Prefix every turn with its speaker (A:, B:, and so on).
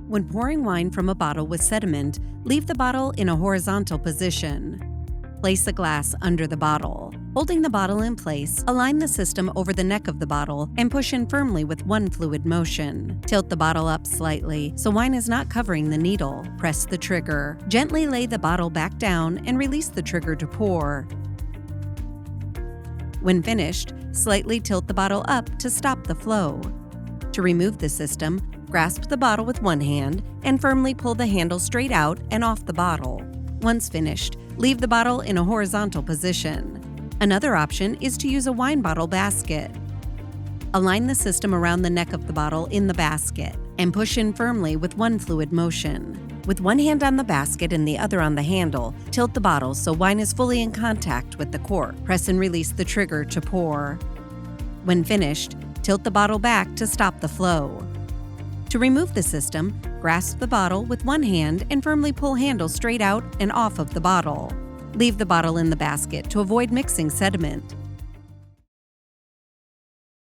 A: When pouring wine from a bottle with sediment, leave the bottle in a horizontal position. Place a glass under the bottle. Holding the bottle in place, align the system over the neck of the bottle and push in firmly with one fluid motion. Tilt the bottle up slightly so wine is not covering the needle. Press the trigger. Gently lay the bottle back down and release the trigger to pour. When finished, slightly tilt the bottle up to stop the flow. To remove the system, grasp the bottle with one hand and firmly pull the handle straight out and off the bottle. Once finished, leave the bottle in a horizontal position. Another option is to use a wine bottle basket. Align the system around the neck of the bottle in the basket and push in firmly with one fluid motion. With one hand on the basket and the other on the handle, tilt the bottle so wine is fully in contact with the cork. Press and release the trigger to pour. When finished, tilt the bottle back to stop the flow. To remove the system, grasp the bottle with one hand and firmly pull handle straight out and off of the bottle. Leave the bottle in the basket to avoid mixing sediment.